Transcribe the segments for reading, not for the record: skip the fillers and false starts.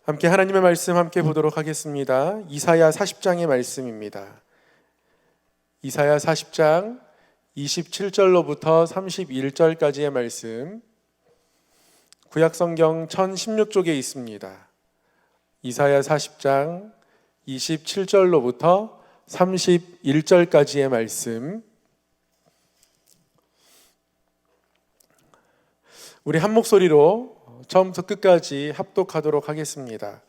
함께 하나님의 말씀 함께 보도록 하겠습니다. 이사야 40장의 말씀입니다. 이사야 40장 27절로부터 31절까지의 말씀, 구약성경 1016쪽에 있습니다. 이사야 40장 27절로부터 31절까지의 말씀, 우리 한 목소리로 처음부터 끝까지 합독하도록 하겠습니다.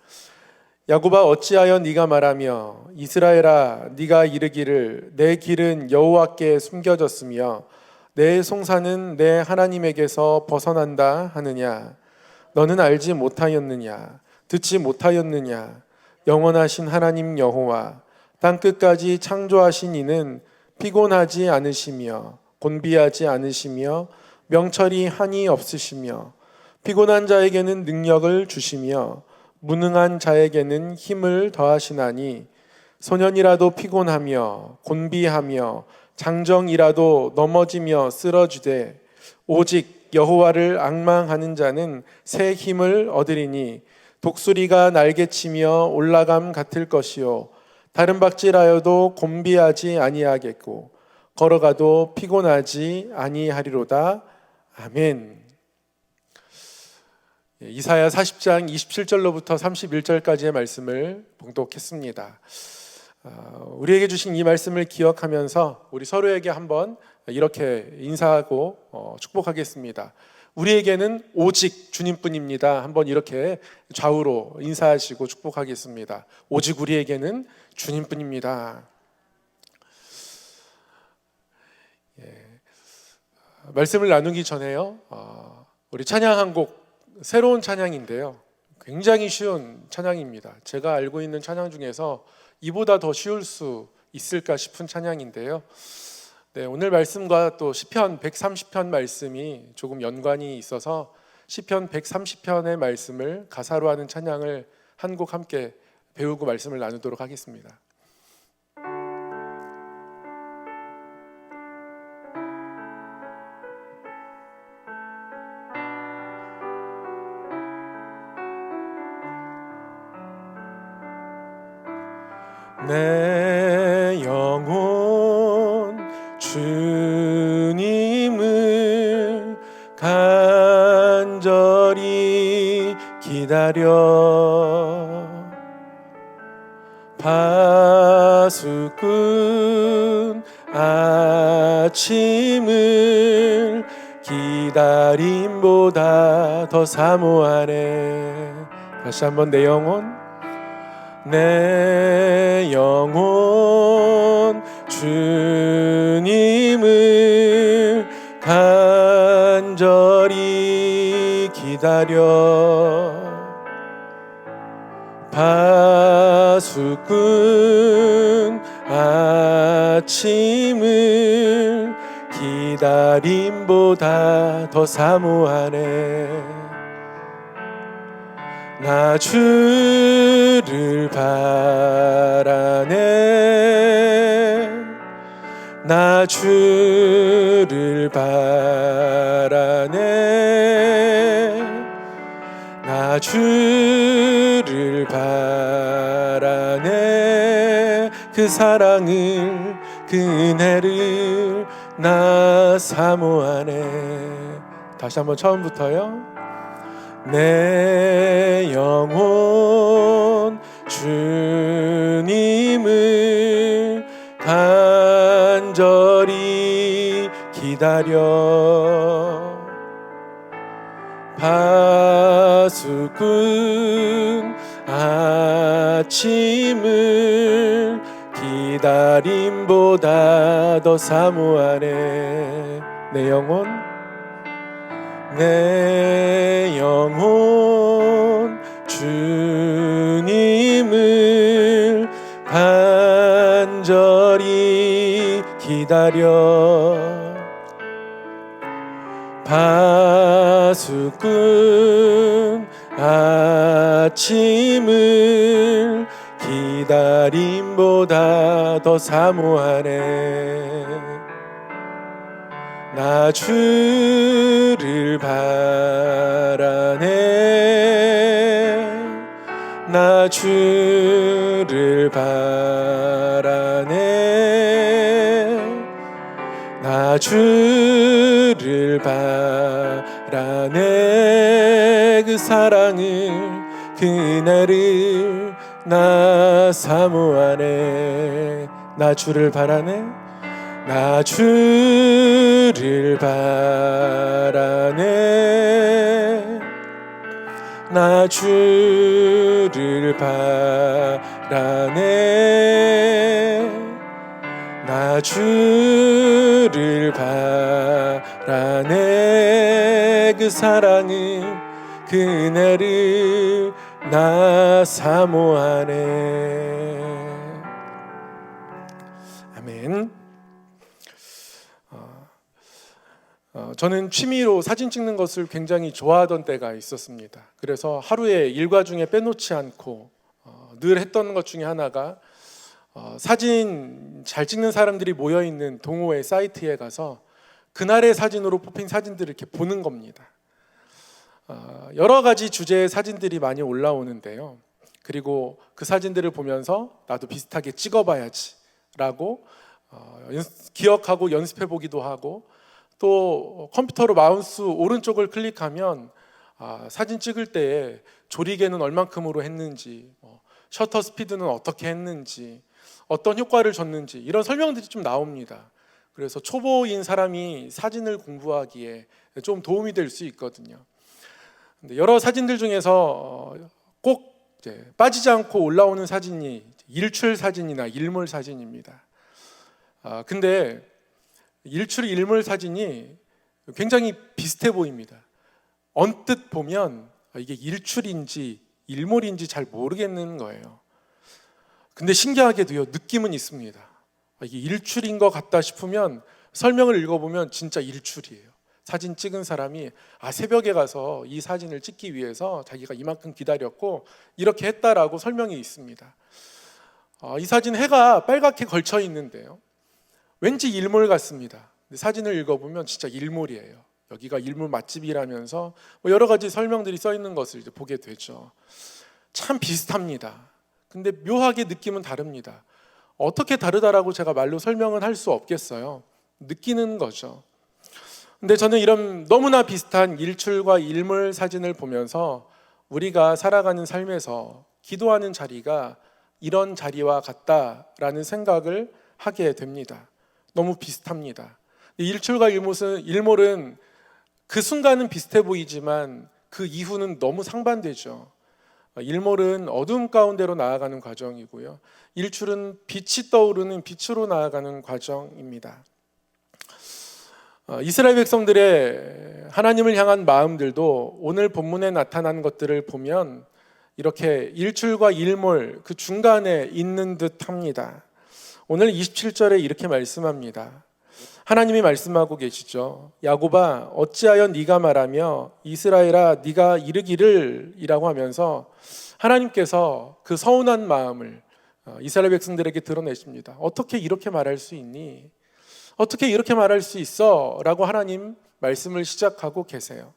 야곱아, 어찌하여 네가 말하며 이스라엘아 네가 이르기를 내 길은 여호와께 숨겨졌으며 내 송사는 내 하나님에게서 벗어난다 하느냐. 너는 알지 못하였느냐, 듣지 못하였느냐. 영원하신 하나님 여호와 땅끝까지 창조하신 이는 피곤하지 않으시며 곤비하지 않으시며 명철이 한이 없으시며 피곤한 자에게는 능력을 주시며 무능한 자에게는 힘을 더하시나니 소년이라도 피곤하며 곤비하며 장정이라도 넘어지며 쓰러지되 오직 여호와를 앙망하는 자는 새 힘을 얻으리니 독수리가 날개치며 올라감 같을 것이요 다른 박질하여도 곤비하지 아니하겠고 걸어가도 피곤하지 아니하리로다. 아멘. 이사야 40장 27절로부터 31절까지의 말씀을 봉독했습니다. 우리에게 주신 이 말씀을 기억하면서 우리 서로에게 한번 이렇게 인사하고 축복하겠습니다. 우리에게는 오직 주님뿐입니다. 한번 이렇게 좌우로 인사하시고 축복하겠습니다. 오직 우리에게는 주님뿐입니다. 말씀을 나누기 전에요, 우리 찬양 한 곡, 새로운 찬양인데요, 굉장히 쉬운 찬양입니다. 제가 알고 있는 찬양 중에서 이보다 더 쉬울 수 있을까 싶은 찬양인데요, 오늘 말씀과 또 시편 130편 말씀이 조금 연관이 있어서 시편 130편의 말씀을 가사로 하는 찬양을 한 곡 함께 배우고 말씀을 나누도록 하겠습니다. 내 영혼 주님을 간절히 기다려 파수꾼 아침을 기다림보다 더 사모하네. 다시 한번 내 영혼 주님을 간절히 기다려 파수꾼 아침을 기다림보다 더 사모하네. 나 주를 바라네. 나 주를 바라네. 나 주를 바라네. 그 사랑을 그 은혜를 나 사모하네. 다시 한번 처음부터요. 내 영혼 주님을 간절히 기다려 파수꾼 아침을 기다림보다 더 사모하네. 내 영혼 주님을 간절히 기다려 파수꾼 아침을 기다림보다 더 사모하네. 나 주를 바라네. 나 주를 바라네. 나 주를 바라네. 그 사랑을 그날을 나 사모하네. 나 주를 바라네. 나 주를 바라네. 나 주를 바라네. 나 주를 바라네. 그 사랑을 그날을 나 사모하네. 아멘. 저는 취미로 사진 찍는 것을 굉장히 좋아하던 때가 있었습니다. 그래서 하루에 일과 중에 빼놓지 않고 늘 했던 것 중에 하나가 사진 잘 찍는 사람들이 모여있는 동호회 사이트에 가서 그날의 사진으로 뽑힌 사진들을 이렇게 보는 겁니다. 여러 가지 주제의 사진들이 많이 올라오는데요. 그리고 그 사진들을 보면서 나도 비슷하게 찍어봐야지 라고 기억하고 연습해보기도 하고, 또 컴퓨터로 마우스 오른쪽을 클릭하면 사진 찍을 때에 조리개는 얼만큼으로 했는지, 셔터 스피드는 어떻게 했는지, 어떤 효과를 줬는지 이런 설명들이 좀 나옵니다. 그래서 초보인 사람이 사진을 공부하기에 좀 도움이 될 수 있거든요. 근데 여러 사진들 중에서 꼭 빠지지 않고 올라오는 사진이 일출 사진이나 일몰 사진입니다. 근데 일출 일몰 사진이 굉장히 비슷해 보입니다. 언뜻 보면 이게 일출인지 일몰인지 잘 모르겠는 거예요. 근데 신기하게도요, 느낌은 있습니다. 이게 일출인 것 같다 싶으면 설명을 읽어보면 진짜 일출이에요. 사진 찍은 사람이 새벽에 가서 이 사진을 찍기 위해서 자기가 이만큼 기다렸고 이렇게 했다라고 설명이 있습니다. 이 사진 해가 빨갛게 걸쳐 있는데요, 왠지 일몰 같습니다. 근데 사진을 읽어보면 진짜 일몰이에요. 여기가 일몰 맛집이라면서 여러 가지 설명들이 써 있는 것을 이제 보게 되죠. 참 비슷합니다. 근데 묘하게 느낌은 다릅니다. 어떻게 다르다라고 제가 말로 설명은 할 수 없겠어요. 느끼는 거죠. 근데 저는 이런 너무나 비슷한 일출과 일몰 사진을 보면서 우리가 살아가는 삶에서 기도하는 자리가 이런 자리와 같다라는 생각을 하게 됩니다. 너무 비슷합니다. 일출과 일몰은 그 순간은 비슷해 보이지만 그 이후는 너무 상반되죠. 일몰은 어두움 가운데로 나아가는 과정이고요, 일출은 빛이 떠오르는 빛으로 나아가는 과정입니다. 이스라엘 백성들의 하나님을 향한 마음들도 오늘 본문에 나타난 것들을 보면 이렇게 일출과 일몰 그 중간에 있는 듯 합니다. 오늘 27절에 이렇게 말씀합니다. 하나님이 말씀하고 계시죠. 야곱아 어찌하여 네가 말하며 이스라엘아 네가 이르기를 이라고 하면서 하나님께서 그 서운한 마음을 이스라엘 백성들에게 드러내십니다. 어떻게 이렇게 말할 수 있니? 어떻게 이렇게 말할 수 있어? 라고 하나님 말씀을 시작하고 계세요.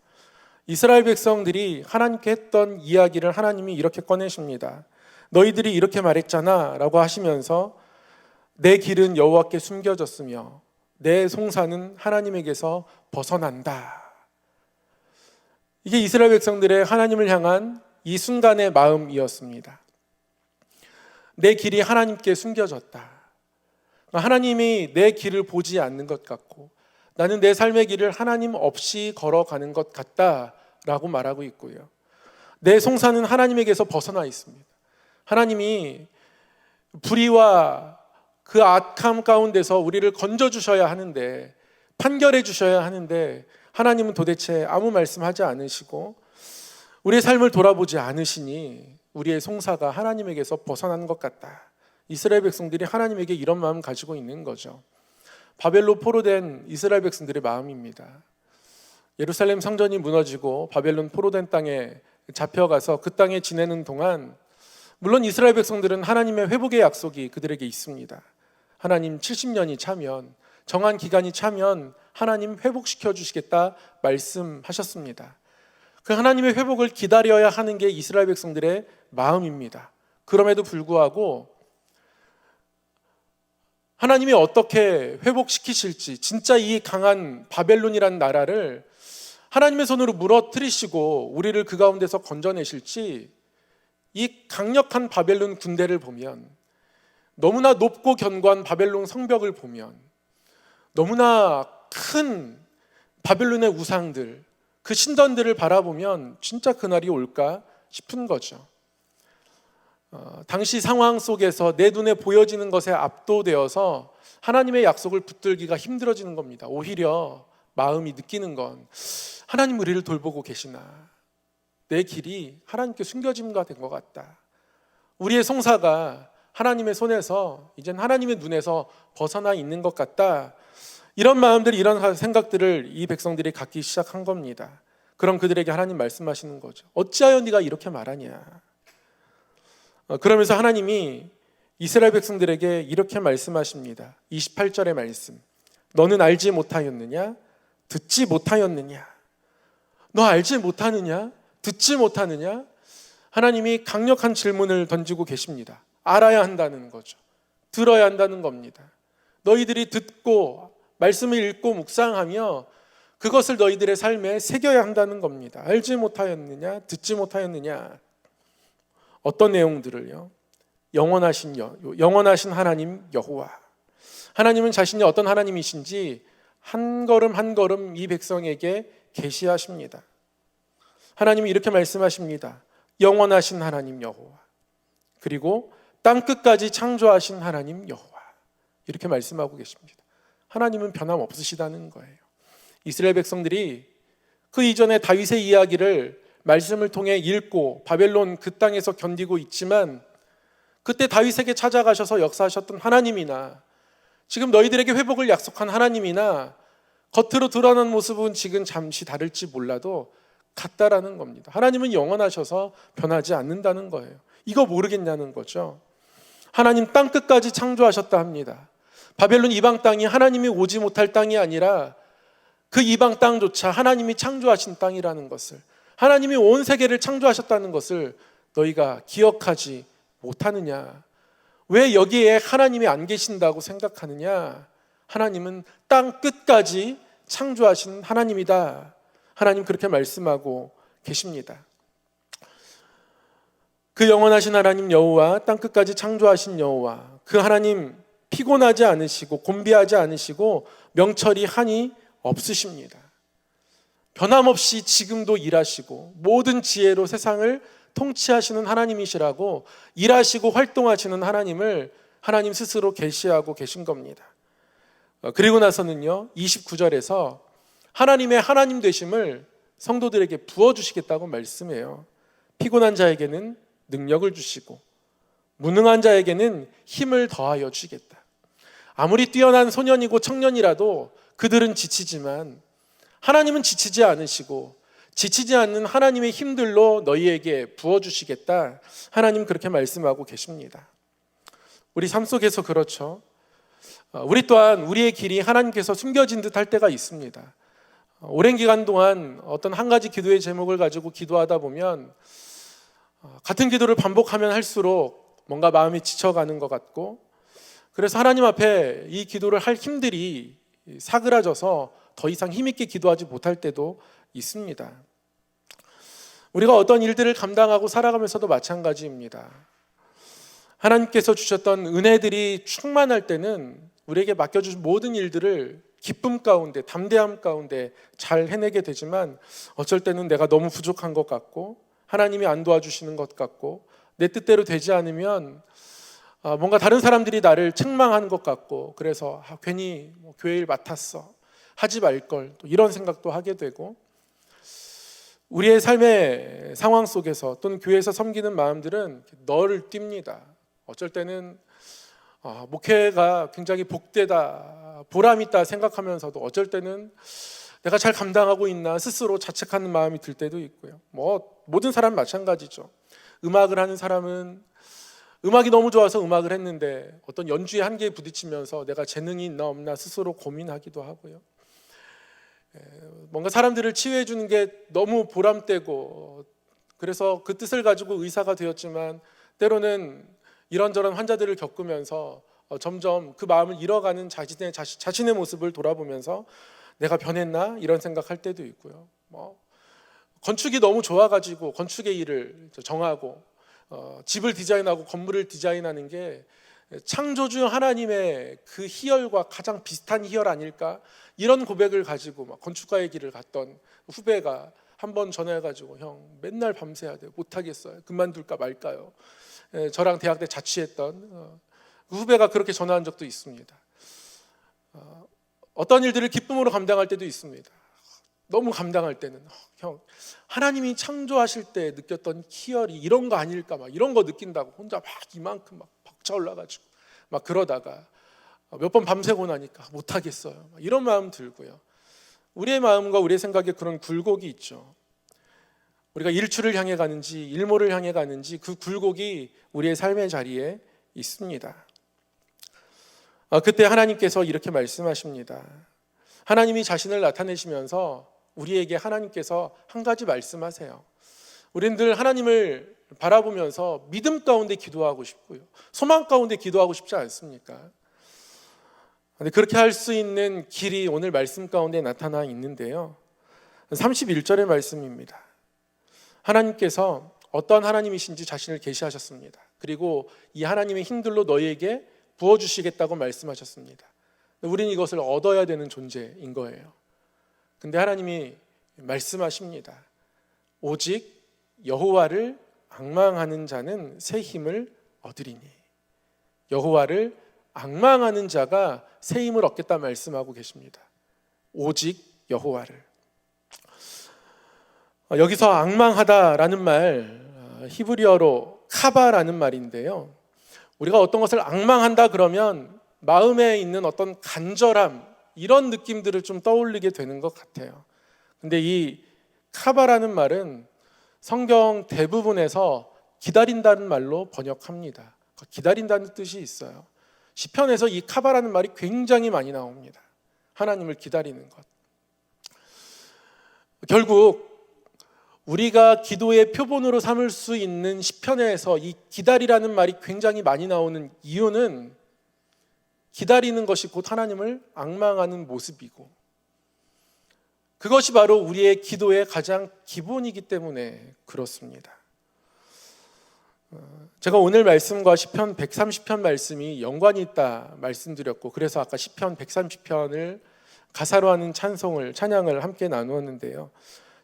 이스라엘 백성들이 하나님께 했던 이야기를 하나님이 이렇게 꺼내십니다. 너희들이 이렇게 말했잖아 라고 하시면서 내 길은 여호와께 숨겨졌으며 내 송사는 하나님에게서 벗어난다. 이게 이스라엘 백성들의 하나님을 향한 이 순간의 마음이었습니다. 내 길이 하나님께 숨겨졌다. 하나님이 내 길을 보지 않는 것 같고 나는 내 삶의 길을 하나님 없이 걸어가는 것 같다라고 말하고 있고요, 내 송사는 하나님에게서 벗어나 있습니다. 하나님이 불의와 그 악함 가운데서 우리를 건져주셔야 하는데, 판결해 주셔야 하는데 하나님은 도대체 아무 말씀하지 않으시고 우리의 삶을 돌아보지 않으시니 우리의 송사가 하나님에게서 벗어난 것 같다. 이스라엘 백성들이 하나님에게 이런 마음 가지고 있는 거죠. 바벨로 포로된 이스라엘 백성들의 마음입니다. 예루살렘 성전이 무너지고 바벨론 포로된 땅에 잡혀가서 그 땅에 지내는 동안 물론 이스라엘 백성들은 하나님의 회복의 약속이 그들에게 있습니다. 하나님 70년이 차면, 정한 기간이 차면 하나님 회복시켜 주시겠다 말씀하셨습니다. 그 하나님의 회복을 기다려야 하는 게 이스라엘 백성들의 마음입니다. 그럼에도 불구하고 하나님이 어떻게 회복시키실지, 진짜 이 강한 바벨론이라는 나라를 하나님의 손으로 무너뜨리시고 우리를 그 가운데서 건져내실지, 이 강력한 바벨론 군대를 보면, 너무나 높고 견고한 바벨론 성벽을 보면, 너무나 큰 바벨론의 우상들, 그 신전들을 바라보면 진짜 그날이 올까 싶은 거죠. 당시 상황 속에서 내 눈에 보여지는 것에 압도되어서 하나님의 약속을 붙들기가 힘들어지는 겁니다. 오히려 마음이 느끼는 건, 하나님 우리를 돌보고 계시나, 내 길이 하나님께 숨겨짐과 된 것 같다, 우리의 송사가 하나님의 손에서 이젠 하나님의 눈에서 벗어나 있는 것 같다, 이런 마음들, 이런 생각들을 이 백성들이 갖기 시작한 겁니다. 그럼 그들에게 하나님 말씀하시는 거죠. 어찌하여 네가 이렇게 말하냐. 그러면서 하나님이 이스라엘 백성들에게 이렇게 말씀하십니다. 28절의 말씀. 너는 알지 못하였느냐? 듣지 못하였느냐? 너 알지 못하느냐? 듣지 못하느냐? 하나님이 강력한 질문을 던지고 계십니다. 알아야 한다는 거죠. 들어야 한다는 겁니다. 너희들이 듣고 말씀을 읽고 묵상하며 그것을 너희들의 삶에 새겨야 한다는 겁니다. 알지 못하였느냐? 듣지 못하였느냐? 어떤 내용들을요? 영원하신 하나님 여호와. 하나님은 자신이 어떤 하나님이신지 한 걸음 한 걸음 이 백성에게 계시하십니다. 하나님이 이렇게 말씀하십니다. 영원하신 하나님 여호와. 그리고 땅끝까지 창조하신 하나님 여호와. 이렇게 말씀하고 계십니다. 하나님은 변함없으시다는 거예요. 이스라엘 백성들이 그 이전에 다윗의 이야기를 말씀을 통해 읽고 바벨론 그 땅에서 견디고 있지만, 그때 다윗에게 찾아가셔서 역사하셨던 하나님이나 지금 너희들에게 회복을 약속한 하나님이나 겉으로 드러난 모습은 지금 잠시 다를지 몰라도 같다라는 겁니다. 하나님은 영원하셔서 변하지 않는다는 거예요. 이거 모르겠냐는 거죠. 하나님 땅끝까지 창조하셨다 합니다. 바벨론 이방 땅이 하나님이 오지 못할 땅이 아니라 그 이방 땅조차 하나님이 창조하신 땅이라는 것을, 하나님이 온 세계를 창조하셨다는 것을 너희가 기억하지 못하느냐? 왜 여기에 하나님이 안 계신다고 생각하느냐? 하나님은 땅 끝까지 창조하신 하나님이다. 하나님 그렇게 말씀하고 계십니다. 그 영원하신 하나님 여호와, 땅 끝까지 창조하신 여호와, 그 하나님 피곤하지 않으시고 곤비하지 않으시고 명철이 한이 없으십니다. 변함없이 지금도 일하시고 모든 지혜로 세상을 통치하시는 하나님이시라고, 일하시고 활동하시는 하나님을 하나님 스스로 계시하고 계신 겁니다. 그리고 나서는요, 29절에서 하나님의 하나님 되심을 성도들에게 부어주시겠다고 말씀해요. 피곤한 자에게는 능력을 주시고 무능한 자에게는 힘을 더하여 주시겠다. 아무리 뛰어난 소년이고 청년이라도 그들은 지치지만 하나님은 지치지 않으시고 지치지 않는 하나님의 힘들로 너희에게 부어주시겠다. 하나님 그렇게 말씀하고 계십니다. 우리 삶 속에서 그렇죠. 우리 또한 우리의 길이 하나님께서 숨겨진 듯 할 때가 있습니다. 오랜 기간 동안 어떤 한 가지 기도의 제목을 가지고 기도하다 보면 같은 기도를 반복하면 할수록 뭔가 마음이 지쳐가는 것 같고, 그래서 하나님 앞에 이 기도를 할 힘들이 사그라져서 더 이상 힘있게 기도하지 못할 때도 있습니다. 우리가 어떤 일들을 감당하고 살아가면서도 마찬가지입니다. 하나님께서 주셨던 은혜들이 충만할 때는 우리에게 맡겨주신 모든 일들을 기쁨 가운데, 담대함 가운데 잘 해내게 되지만, 어쩔 때는 내가 너무 부족한 것 같고 하나님이 안 도와주시는 것 같고 내 뜻대로 되지 않으면 뭔가 다른 사람들이 나를 책망하는 것 같고, 그래서 괜히 교회 일 맡았어, 하지 말걸, 또 이런 생각도 하게 되고, 우리의 삶의 상황 속에서 또는 교회에서 섬기는 마음들은 너를 띱니다. 어쩔 때는 목회가 굉장히 복되다, 보람있다 생각하면서도 어쩔 때는 내가 잘 감당하고 있나 스스로 자책하는 마음이 들 때도 있고요. 모든 사람 마찬가지죠. 음악을 하는 사람은 음악이 너무 좋아서 음악을 했는데 어떤 연주의 한계에 부딪히면서 내가 재능이 있나 없나 스스로 고민하기도 하고요. 뭔가 사람들을 치유해 주는 게 너무 보람되고, 그래서 그 뜻을 가지고 의사가 되었지만 때로는 이런저런 환자들을 겪으면서 점점 그 마음을 잃어가는 자신의 모습을 돌아보면서 내가 변했나 이런 생각할 때도 있고요. 건축이 너무 좋아가지고 건축의 일을 정하고 집을 디자인하고 건물을 디자인하는 게 창조주 하나님의 그 희열과 가장 비슷한 희열 아닐까, 이런 고백을 가지고 막 건축가의 길을 갔던 후배가 한 번 전화해가지고 형 맨날 밤새야 돼요, 못하겠어요, 그만둘까 말까요. 저랑 대학 때 자취했던 그 후배가 그렇게 전화한 적도 있습니다. 어떤 일들을 기쁨으로 감당할 때도 있습니다. 너무 감당할 때는 형 하나님이 창조하실 때 느꼈던 희열이 이런 거 아닐까, 막 이런 거 느낀다고 혼자 막 이만큼 막 벅차 올라가지고 막 그러다가 몇 번 밤새고 나니까 못하겠어요, 이런 마음 들고요. 우리의 마음과 우리의 생각에 그런 굴곡이 있죠. 우리가 일출을 향해 가는지 일몰을 향해 가는지 그 굴곡이 우리의 삶의 자리에 있습니다. 그때 하나님께서 이렇게 말씀하십니다. 하나님이 자신을 나타내시면서 우리에게 하나님께서 한 가지 말씀하세요. 우리는 늘 하나님을 바라보면서 믿음 가운데 기도하고 싶고요, 소망 가운데 기도하고 싶지 않습니까? 근데 그렇게 할 수 있는 길이 오늘 말씀 가운데 나타나 있는데요, 31절의 말씀입니다. 하나님께서 어떤 하나님이신지 자신을 계시하셨습니다. 그리고 이 하나님의 힘들로 너희에게 부어주시겠다고 말씀하셨습니다. 우리는 이것을 얻어야 되는 존재인 거예요. 근데 하나님이 말씀하십니다. 오직 여호와를 앙망하는 자는 새 힘을 얻으리니. 여호와를 앙망하는 자가 새 힘을 얻겠다 말씀하고 계십니다. 오직 여호와를. 여기서 앙망하다라는 말, 히브리어로 카바라는 말인데요, 우리가 어떤 것을 앙망한다 그러면 마음에 있는 어떤 간절함, 이런 느낌들을 좀 떠올리게 되는 것 같아요. 근데 이 카바라는 말은 성경 대부분에서 기다린다는 말로 번역합니다. 기다린다는 뜻이 있어요. 시편에서 이 카바라는 말이 굉장히 많이 나옵니다. 하나님을 기다리는 것. 결국 우리가 기도의 표본으로 삼을 수 있는 시편에서 이 기다리라는 말이 굉장히 많이 나오는 이유는 기다리는 것이 곧 하나님을 앙망하는 모습이고, 그것이 바로 우리의 기도의 가장 기본이기 때문에 그렇습니다. 제가 오늘 말씀과 시편 130편 말씀이 연관이 있다 말씀드렸고, 그래서 아까 시편 130편을 가사로 하는 찬양을 함께 나누었는데요,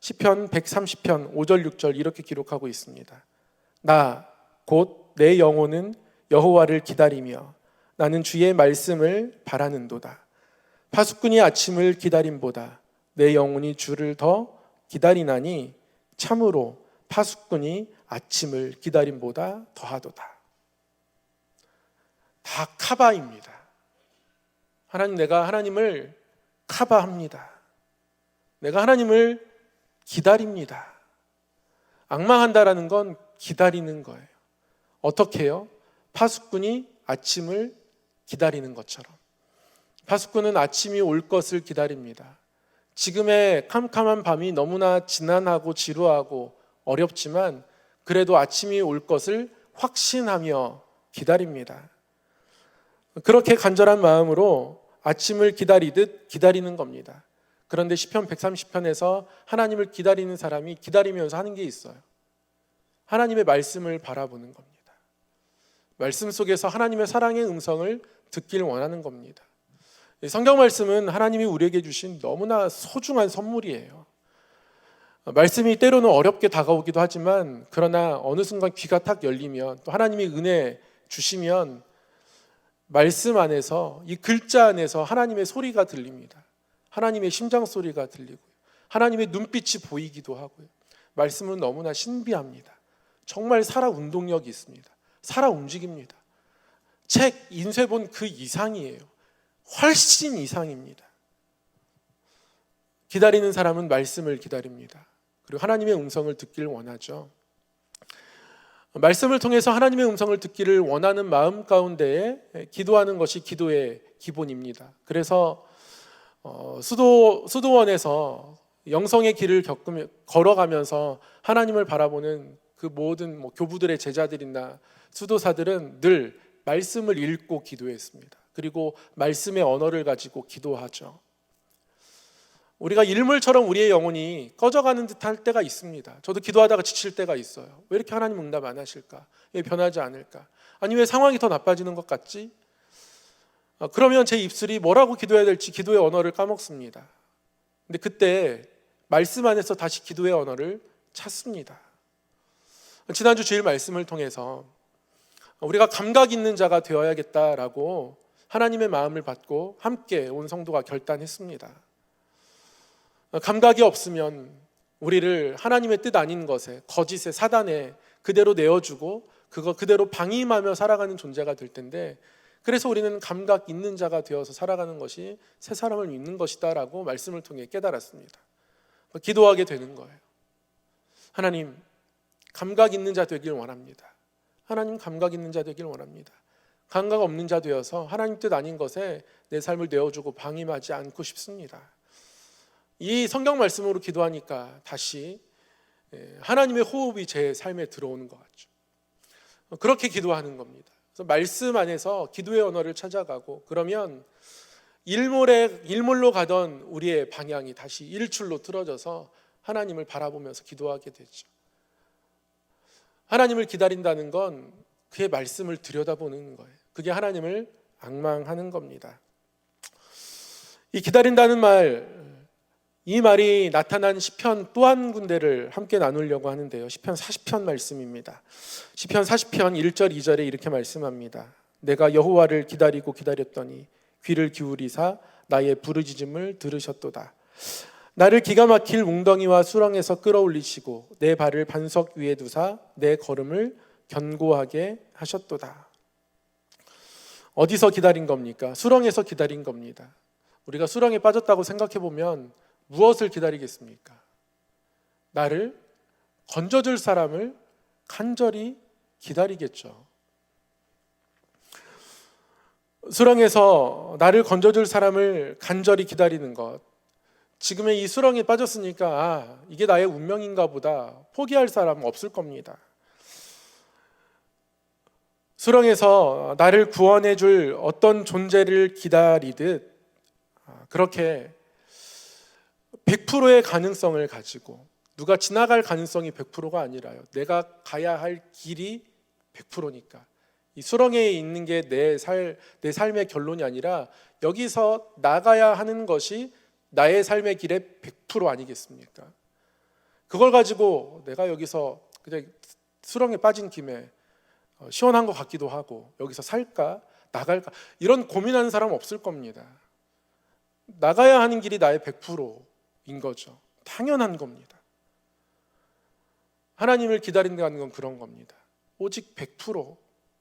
시편 130편 5절 6절 이렇게 기록하고 있습니다. 나 곧 내 영혼은 여호와를 기다리며 나는 주의 말씀을 바라는도다. 파수꾼이 아침을 기다림보다 내 영혼이 주를 더 기다리나니 참으로 파수꾼이 아침을 기다림보다 더하도다. 다 카바입니다. 내가 하나님을 카바합니다. 내가 하나님을 기다립니다. 앙망한다라는 건 기다리는 거예요. 어떻게 해요? 파수꾼이 아침을 기다리는 것처럼. 파수꾼은 아침이 올 것을 기다립니다. 지금의 캄캄한 밤이 너무나 지난하고 지루하고 어렵지만 그래도 아침이 올 것을 확신하며 기다립니다. 그렇게 간절한 마음으로 아침을 기다리듯 기다리는 겁니다. 그런데 시편 130편에서 하나님을 기다리는 사람이 기다리면서 하는 게 있어요. 하나님의 말씀을 바라보는 겁니다. 말씀 속에서 하나님의 사랑의 음성을 듣길 원하는 겁니다. 성경 말씀은 하나님이 우리에게 주신 너무나 소중한 선물이에요. 말씀이 때로는 어렵게 다가오기도 하지만, 그러나 어느 순간 귀가 탁 열리면, 또 하나님이 은혜 주시면 말씀 안에서, 이 글자 안에서 하나님의 소리가 들립니다. 하나님의 심장 소리가 들리고 하나님의 눈빛이 보이기도 하고요. 말씀은 너무나 신비합니다. 정말 살아 운동력이 있습니다. 살아 움직입니다. 책 인쇄본 그 이상이에요. 훨씬 이상입니다. 기다리는 사람은 말씀을 기다립니다. 그리고 하나님의 음성을 듣기를 원하죠. 말씀을 통해서 하나님의 음성을 듣기를 원하는 마음 가운데에 기도하는 것이 기도의 기본입니다. 그래서 수도원에서 영성의 길을 걸어가면서 하나님을 바라보는 그 모든 교부들의 제자들이나 수도사들은 늘 말씀을 읽고 기도했습니다. 그리고 말씀의 언어를 가지고 기도하죠. 우리가 일물처럼 우리의 영혼이 꺼져가는 듯할 때가 있습니다. 저도 기도하다가 지칠 때가 있어요. 왜 이렇게 하나님 응답 안 하실까? 왜 변하지 않을까? 아니 왜 상황이 더 나빠지는 것 같지? 그러면 제 입술이 뭐라고 기도해야 될지 기도의 언어를 까먹습니다. 근데 그때 말씀 안에서 다시 기도의 언어를 찾습니다. 지난주 주일 말씀을 통해서 우리가 감각 있는 자가 되어야겠다라고 하나님의 마음을 받고 함께 온 성도가 결단했습니다. 감각이 없으면 우리를 하나님의 뜻 아닌 것에, 거짓에, 사단에 그대로 내어주고 그거 그대로 방임하며 살아가는 존재가 될 텐데, 그래서 우리는 감각 있는 자가 되어서 살아가는 것이 새 사람을 믿는 것이다 라고 말씀을 통해 깨달았습니다. 기도하게 되는 거예요. 하나님, 감각 있는 자 되길 원합니다. 하나님, 감각 있는 자 되길 원합니다. 감각 없는 자 되어서 하나님 뜻 아닌 것에 내 삶을 내어주고 방임하지 않고 싶습니다. 이 성경 말씀으로 기도하니까 다시 하나님의 호흡이 제 삶에 들어오는 것 같죠. 그렇게 기도하는 겁니다. 그래서 말씀 안에서 기도의 언어를 찾아가고, 그러면 일몰로 가던 우리의 방향이 다시 일출로 틀어져서 하나님을 바라보면서 기도하게 되죠. 하나님을 기다린다는 건 그의 말씀을 들여다보는 거예요. 그게 하나님을 앙망하는 겁니다. 이 기다린다는 말, 이 말이 나타난 시편 또 한 군데를 함께 나누려고 하는데요. 시편 40편 말씀입니다. 시편 40편 1절 2절에 이렇게 말씀합니다. 내가 여호와를 기다리고 기다렸더니 귀를 기울이사 나의 부르짖음을 들으셨도다. 나를 기가 막힐 웅덩이와 수렁에서 끌어올리시고 내 발을 반석 위에 두사 내 걸음을 견고하게 하셨도다. 어디서 기다린 겁니까? 수렁에서 기다린 겁니다. 우리가 수렁에 빠졌다고 생각해 보면 무엇을 기다리겠습니까? 나를 건져줄 사람을 간절히 기다리겠죠. 수렁에서 나를 건져줄 사람을 간절히 기다리는 것, 지금의 이 수렁에 빠졌으니까 이게 나의 운명인가 보다 포기할 사람은 없을 겁니다. 수렁에서 나를 구원해 줄 어떤 존재를 기다리듯 그렇게 100%의 가능성을 가지고, 누가 지나갈 가능성이 100%가 아니라요, 내가 가야 할 길이 100%니까 이 수렁에 있는 게 내 삶의 결론이 아니라 여기서 나가야 하는 것이 나의 삶의 길의 100% 아니겠습니까? 그걸 가지고 내가 여기서 그냥 수렁에 빠진 김에 시원한 것 같기도 하고 여기서 살까 나갈까 이런 고민하는 사람 없을 겁니다. 나가야 하는 길이 나의 100%인 거죠. 당연한 겁니다. 하나님을 기다린다는 건 그런 겁니다. 오직 100%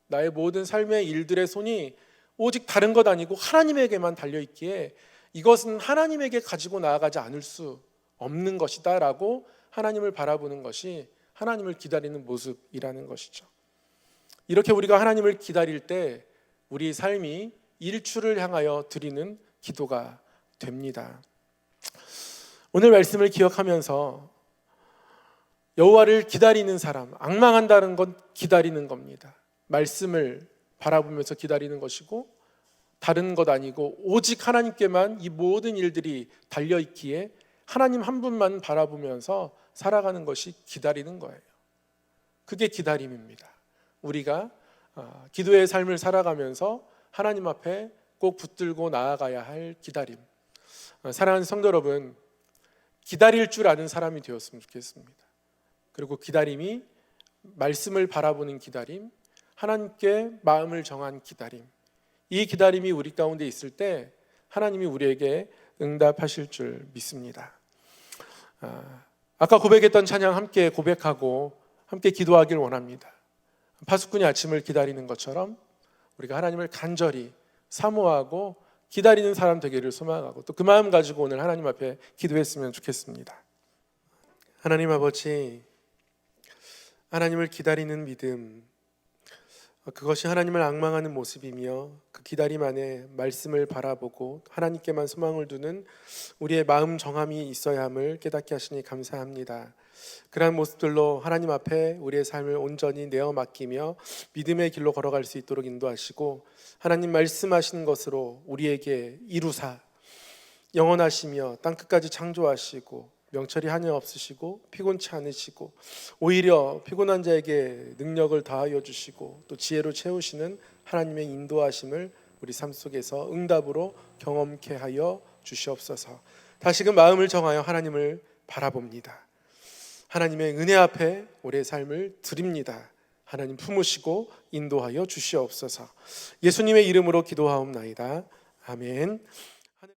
나의 모든 삶의 일들의 손이 오직 다른 것 아니고 하나님에게만 달려있기에 이것은 하나님에게 가지고 나아가지 않을 수 없는 것이다 라고 하나님을 바라보는 것이 하나님을 기다리는 모습이라는 것이죠. 이렇게 우리가 하나님을 기다릴 때 우리 삶이 일출을 향하여 드리는 기도가 됩니다. 오늘 말씀을 기억하면서 여호와를 기다리는 사람, 앙망한다는 건 기다리는 겁니다. 말씀을 바라보면서 기다리는 것이고 다른 것 아니고 오직 하나님께만 이 모든 일들이 달려있기에 하나님 한 분만 바라보면서 살아가는 것이 기다리는 거예요. 그게 기다림입니다. 우리가 기도의 삶을 살아가면서 하나님 앞에 꼭 붙들고 나아가야 할 기다림. 사랑하는 성도 여러분, 기다릴 줄 아는 사람이 되었으면 좋겠습니다. 그리고 기다림이 말씀을 바라보는 기다림, 하나님께 마음을 정한 기다림, 이 기다림이 우리 가운데 있을 때 하나님이 우리에게 응답하실 줄 믿습니다. 아까 고백했던 찬양 함께 고백하고 함께 기도하길 원합니다. 파수꾼이 아침을 기다리는 것처럼 우리가 하나님을 간절히 사모하고 기다리는 사람 되기를 소망하고 또 그 마음 가지고 오늘 하나님 앞에 기도했으면 좋겠습니다. 하나님 아버지, 하나님을 기다리는 믿음, 그것이 하나님을 앙망하는 모습이며 그 기다림 안에 말씀을 바라보고 하나님께만 소망을 두는 우리의 마음 정함이 있어야 함을 깨닫게 하시니 감사합니다. 그러한 모습들로 하나님 앞에 우리의 삶을 온전히 내어 맡기며 믿음의 길로 걸어갈 수 있도록 인도하시고, 하나님 말씀하시는 것으로 우리에게 이루사 영원하시며 땅끝까지 창조하시고 명철이 하나 없으시고 피곤치 않으시고 오히려 피곤한 자에게 능력을 다하여 주시고 또 지혜로 채우시는 하나님의 인도하심을 우리 삶 속에서 응답으로 경험케 하여 주시옵소서. 다시금 마음을 정하여 하나님을 바라봅니다. 하나님의 은혜 앞에 우리의 삶을 드립니다. 하나님 품으시고 인도하여 주시옵소서. 예수님의 이름으로 기도하옵나이다. 아멘.